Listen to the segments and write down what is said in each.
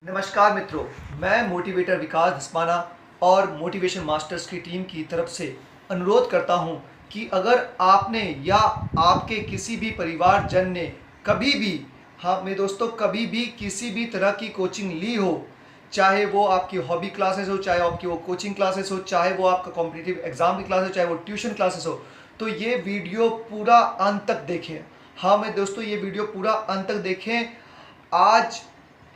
नमस्कार मित्रों, मैं मोटिवेटर विकास धस्माना और मोटिवेशन मास्टर्स की टीम की तरफ से अनुरोध करता हूं कि अगर आपने या आपके किसी भी परिवारजन ने कभी भी, हाँ मेरे दोस्तों, कभी भी किसी भी तरह की कोचिंग ली हो, चाहे वो आपकी हॉबी क्लासेस हो, चाहे आपकी वो कोचिंग क्लासेस हो, चाहे वो आपका कॉम्पिटिटिव एग्जाम की क्लास हो, चाहे वो ट्यूशन क्लासेस हो, तो ये वीडियो पूरा अंत तक देखें। हाँ मेरे दोस्तों, ये वीडियो पूरा अंत तक देखें। आज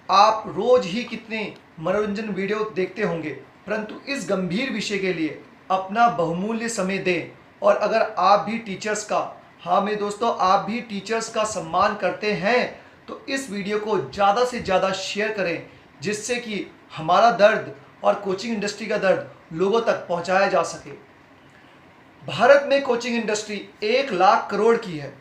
आप रोज ही कितने मनोरंजन वीडियो देखते होंगे, परंतु इस गंभीर विषय के लिए अपना बहुमूल्य समय दें। और अगर आप भी टीचर्स का, हाँ मेरे दोस्तों, आप भी टीचर्स का सम्मान करते हैं तो इस वीडियो को ज़्यादा से ज़्यादा शेयर करें, जिससे कि हमारा दर्द और कोचिंग इंडस्ट्री का दर्द लोगों तक पहुंचाया जा सके। भारत में कोचिंग इंडस्ट्री 1 लाख करोड़ की है,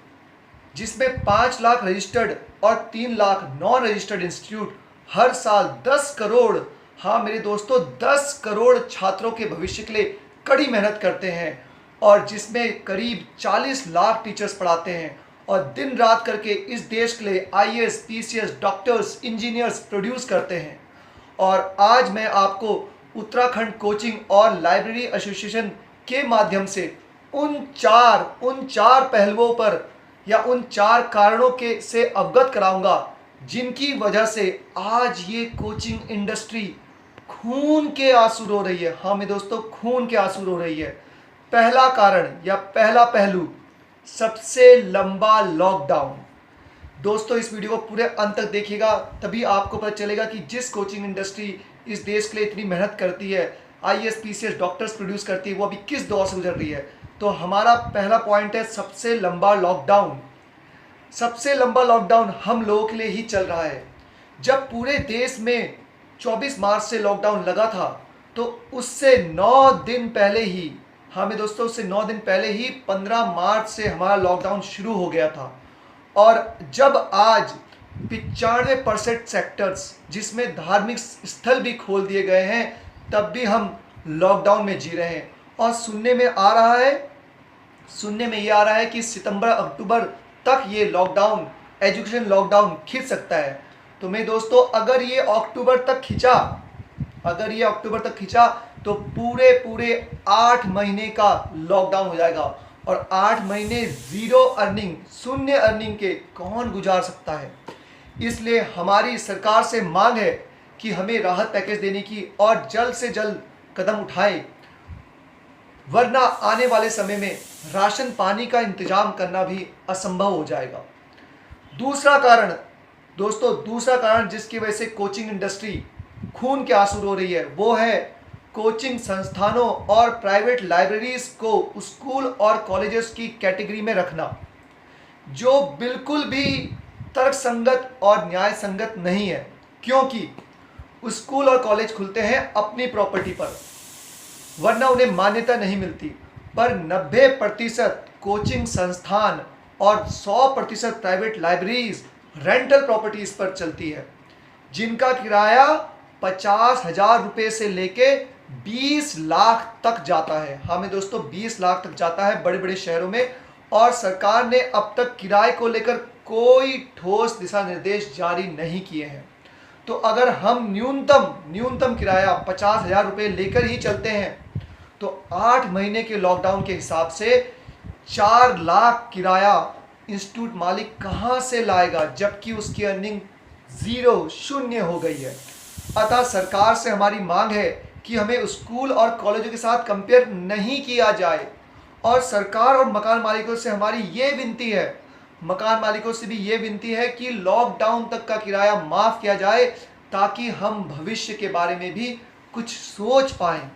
जिसमें 5 लाख रजिस्टर्ड और 3 लाख नॉन रजिस्टर्ड इंस्टीट्यूट हर साल 10 करोड़, हाँ मेरे दोस्तों, 10 करोड़ छात्रों के भविष्य के लिए कड़ी मेहनत करते हैं, और जिसमें करीब 40 लाख टीचर्स पढ़ाते हैं और दिन रात करके इस देश के लिए IAS, PCS, doctors, engineers produce करते हैं। और आज मैं आपको उत्तराखंड कोचिंग और लाइब्रेरी एसोसिएशन के माध्यम से उन चार पहलुओं पर या उन 4 कारणों के से अवगत कराऊंगा, जिनकी वजह से आज ये कोचिंग इंडस्ट्री खून के आंसू रो रही है। हाँ मेरे दोस्तों, खून के आंसू रो रही है। पहला कारण या पहला पहलू, सबसे लंबा लॉकडाउन। दोस्तों, इस वीडियो को पूरे अंत तक देखिएगा, तभी आपको पता चलेगा कि जिस कोचिंग इंडस्ट्री इस देश के लिए इतनी मेहनत करती है, आईएएस, पीसीएस, डॉक्टर्स प्रोड्यूस करती है, वो अभी किस दौर से गुजर रही है। तो हमारा पहला पॉइंट है सबसे लंबा लॉकडाउन। सबसे लंबा लॉकडाउन हम लोगों के लिए ही चल रहा है। जब पूरे देश में 24 मार्च से लॉकडाउन लगा था, तो उससे 9 दिन पहले ही, हाँ मेरे दोस्तों, उससे 9 दिन पहले ही 15 मार्च से हमारा लॉकडाउन शुरू हो गया था। और जब आज 95% सेक्टर्स, जिसमें धार्मिक स्थल भी खोल दिए गए हैं, तब भी हम लॉकडाउन में जी रहे हैं। और सुनने में ये आ रहा है कि सितंबर अक्टूबर तक ये लॉकडाउन, एजुकेशन लॉकडाउन खिंच सकता है। तो मेरे दोस्तों, अगर ये अक्टूबर तक खिंचा तो पूरे 8 महीने का लॉकडाउन हो जाएगा। और 8 महीने जीरो अर्निंग, शून्य अर्निंग के कौन गुजार सकता है। इसलिए हमारी सरकार से मांग है कि हमें राहत पैकेज देने की और जल्द से जल्द कदम उठाए, वरना आने वाले समय में राशन पानी का इंतजाम करना भी असंभव हो जाएगा। दूसरा कारण जिसकी वजह से कोचिंग इंडस्ट्री खून के आंसू रो रही है, वो है कोचिंग संस्थानों और प्राइवेट लाइब्रेरीज को स्कूल और कॉलेजेस की कैटेगरी में रखना, जो बिल्कुल भी तर्कसंगत और न्याय संगत नहीं है। क्योंकि स्कूल और कॉलेज खुलते हैं अपनी प्रॉपर्टी पर, वरना उन्हें मान्यता नहीं मिलती। पर 90% कोचिंग संस्थान और 100% प्राइवेट लाइब्रेरीज रेंटल प्रॉपर्टीज पर चलती है, जिनका किराया 50,000 रुपये से लेके 20 लाख तक जाता है। हाँ मेरे दोस्तों, 20 लाख तक जाता है बड़े बड़े शहरों में। और सरकार ने अब तक किराए को लेकर कोई ठोस दिशा निर्देश जारी नहीं किए हैं। तो अगर हम न्यूनतम किराया 50,000 रुपये लेकर ही चलते हैं, तो 8 महीने के लॉकडाउन के हिसाब से 4 लाख किराया इंस्टीट्यूट मालिक कहाँ से लाएगा, जबकि उसकी अर्निंग शून्य हो गई है। अतः सरकार से हमारी मांग है कि हमें स्कूल और कॉलेजों के साथ कंपेयर नहीं किया जाए। और सरकार और मकान मालिकों से हमारी ये विनती है, कि लॉकडाउन तक का किराया माफ किया जाए, ताकि हम भविष्य के बारे में भी कुछ सोच पाएं।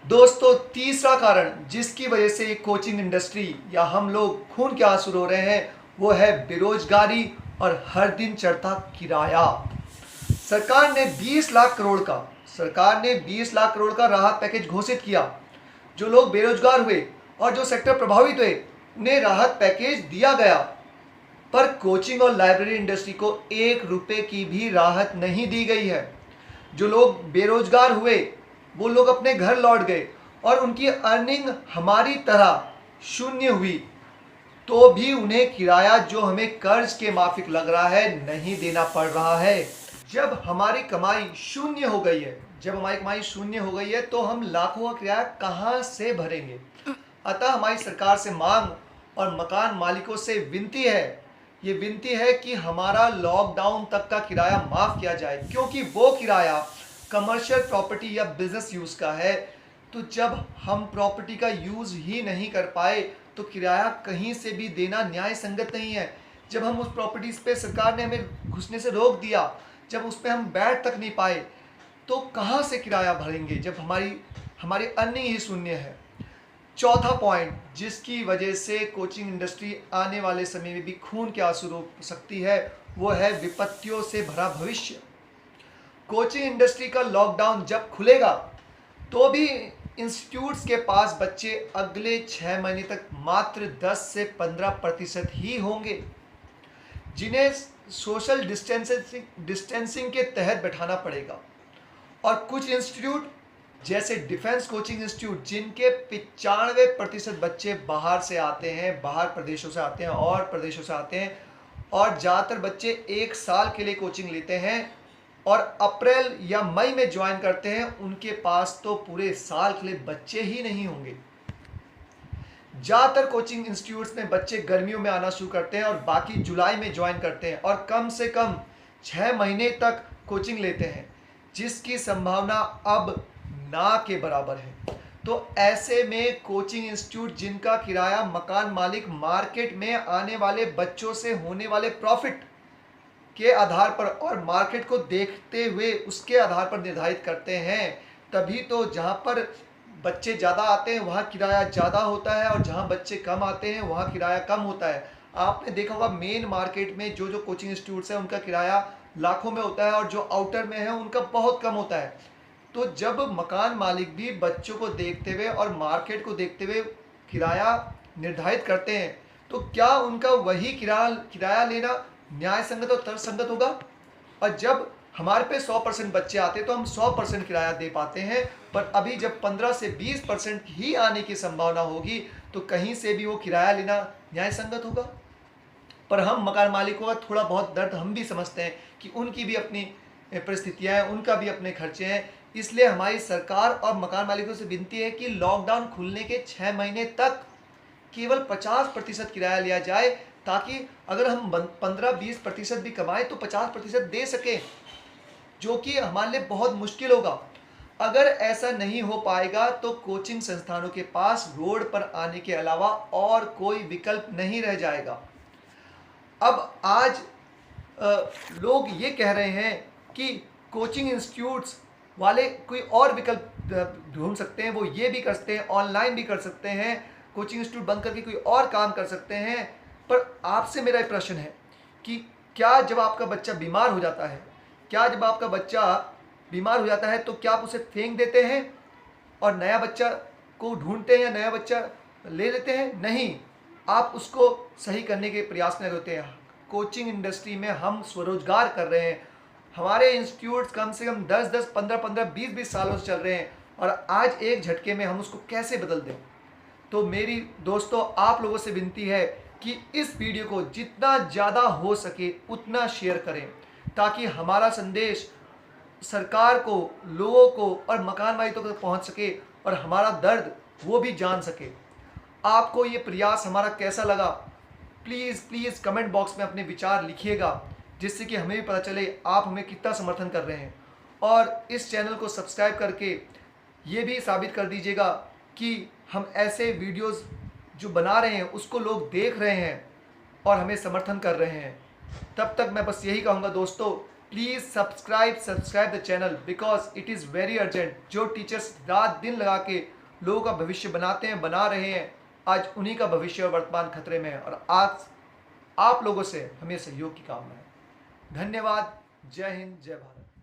दोस्तों, तीसरा कारण जिसकी वजह से कोचिंग इंडस्ट्री या हम लोग खून के आंसू रो रहे हैं, वो है बेरोजगारी और हर दिन चढ़ता किराया। सरकार ने 20 लाख करोड़ का राहत पैकेज घोषित किया। जो लोग बेरोजगार हुए और जो सेक्टर प्रभावित हुए, उन्हें राहत पैकेज दिया गया, पर कोचिंग और लाइब्रेरी इंडस्ट्री को 1 रुपए की भी राहत नहीं दी गई है। जो लोग बेरोजगार हुए, वो लोग अपने घर लौट गए और उनकी अर्निंग हमारी तरह शून्य हुई, तो भी उन्हें किराया जो हमें कर्ज के माफिक लग रहा है, नहीं देना पड़ रहा है। जब हमारी कमाई शून्य हो गई है, जब हमारी कमाई शून्य हो गई है तो हम लाखों का किराया कहाँ से भरेंगे? अतः हमारी सरकार से मांग और मकान मालिकों से विनती है, ये विनती है कि हमारा लॉकडाउन तक का किराया माफ़ किया जाए, क्योंकि वो किराया कमर्शियल प्रॉपर्टी या बिजनेस यूज़ का है। तो जब हम प्रॉपर्टी का यूज़ ही नहीं कर पाए तो किराया कहीं से भी देना न्याय संगत नहीं है। जब हम उस प्रॉपर्टीज़ पे सरकार ने हमें घुसने से रोक दिया, जब उस पे हम बैठ तक नहीं पाए, तो कहाँ से किराया भरेंगे जब हमारी हमारी अर्निंग ही शून्य है। चौथा पॉइंट जिसकी वजह से कोचिंग इंडस्ट्री आने वाले समय में भी खून के आंसू रो सकती है, वो है विपत्तियों से भरा भविष्य। कोचिंग इंडस्ट्री का लॉकडाउन जब खुलेगा तो भी इंस्टीट्यूट्स के पास बच्चे अगले 6 महीने तक मात्र 10 से 15% ही होंगे, जिन्हें सोशल डिस्टेंसिंग के तहत बैठाना पड़ेगा। और कुछ इंस्टीट्यूट जैसे डिफेंस कोचिंग इंस्टीट्यूट, जिनके 95% बच्चे बाहर से आते हैं, बाहर प्रदेशों से आते हैं और प्रदेशों से आते हैं, और ज़्यादातर बच्चे 1 साल के लिए कोचिंग लेते हैं और अप्रैल या मई में ज्वाइन करते हैं, उनके पास तो पूरे साल के लिए बच्चे ही नहीं होंगे। ज़्यादातर कोचिंग इंस्टीट्यूट्स में बच्चे गर्मियों में आना शुरू करते हैं और बाकी जुलाई में ज्वाइन करते हैं और कम से कम 6 महीने तक कोचिंग लेते हैं, जिसकी संभावना अब ना के बराबर है। तो ऐसे में कोचिंग इंस्टीट्यूट जिनका किराया मकान मालिक मार्केट में आने वाले बच्चों से होने वाले प्रॉफिट के आधार पर और मार्केट को देखते हुए उसके आधार पर निर्धारित करते हैं, तभी तो जहाँ पर बच्चे ज़्यादा आते हैं वहाँ किराया ज़्यादा होता है और जहाँ बच्चे कम आते हैं वहाँ किराया कम होता है। आपने देखा होगा मेन मार्केट में जो कोचिंग इंस्टीट्यूट्स हैं उनका किराया लाखों में होता है और जो आउटर में है उनका बहुत कम होता है। तो जब मकान मालिक भी बच्चों को देखते हुए और मार्केट को देखते हुए किराया निर्धारित करते हैं, तो क्या उनका वही किराया लेना न्याय संगत और तर्कसंगत होगा? और जब हमारे पे 100% बच्चे आते हैं तो हम 100% किराया दे पाते हैं, पर अभी जब 15 से 20% ही आने की संभावना होगी तो कहीं से भी वो किराया लेना न्याय संगत होगा। पर हम मकान मालिकों का थोड़ा बहुत दर्द हम भी समझते हैं कि उनकी भी अपनी परिस्थितियाँ हैं, उनका भी अपने खर्चे हैं। इसलिए हमारी सरकार और मकान मालिकों से विनती है कि लॉकडाउन खुलने के 6 महीने तक केवल 50% किराया लिया जाए, ताकि अगर हम 15-20% भी कमाएं तो 50% दे सकें, जो कि हमारे लिए बहुत मुश्किल होगा। अगर ऐसा नहीं हो पाएगा तो कोचिंग संस्थानों के पास रोड पर आने के अलावा और कोई विकल्प नहीं रह जाएगा। अब आज लोग ये कह रहे हैं कि कोचिंग इंस्टीट्यूट्स वाले कोई और विकल्प ढूंढ सकते हैं, वो ये भी कर सकते हैं, ऑनलाइन भी कर सकते हैं, कोचिंग इंस्टीट्यूट बंद करके कोई और काम कर सकते हैं। पर आपसे मेरा एक प्रश्न है कि क्या जब आपका बच्चा बीमार हो जाता है, तो क्या आप उसे फेंक देते हैं और नया बच्चा को ढूंढते हैं या नया बच्चा ले लेते हैं? नहीं, आप उसको सही करने के प्रयास में होते हैं। कोचिंग इंडस्ट्री में हम स्वरोजगार कर रहे हैं, हमारे इंस्टीट्यूट्स कम से कम 10-10, 15-15, 20-20 सालों से चल रहे हैं और आज एक झटके में हम उसको कैसे बदल दें? तो मेरी दोस्तों आप लोगों से विनती है कि इस वीडियो को जितना ज़्यादा हो सके उतना शेयर करें, ताकि हमारा संदेश सरकार को, लोगों को और मकान मालिकों तक पहुंच सके और हमारा दर्द वो भी जान सके। आपको ये प्रयास हमारा कैसा लगा? प्लीज़ कमेंट बॉक्स में अपने विचार लिखिएगा, जिससे कि हमें भी पता चले आप हमें कितना समर्थन कर रहे हैं। और इस चैनल को सब्सक्राइब करके ये भी साबित कर दीजिएगा कि हम ऐसे वीडियोस जो बना रहे हैं उसको लोग देख रहे हैं और हमें समर्थन कर रहे हैं। तब तक मैं बस यही कहूँगा दोस्तों, please subscribe the channel, because it is very urgent. जो टीचर्स रात दिन लगा के लोगों का भविष्य बना रहे हैं, आज उन्हीं का भविष्य और वर्तमान खतरे में है और आज आप लोगों से हमें सहयोग की कामना है। धन्यवाद। जय हिंद, जय भारत।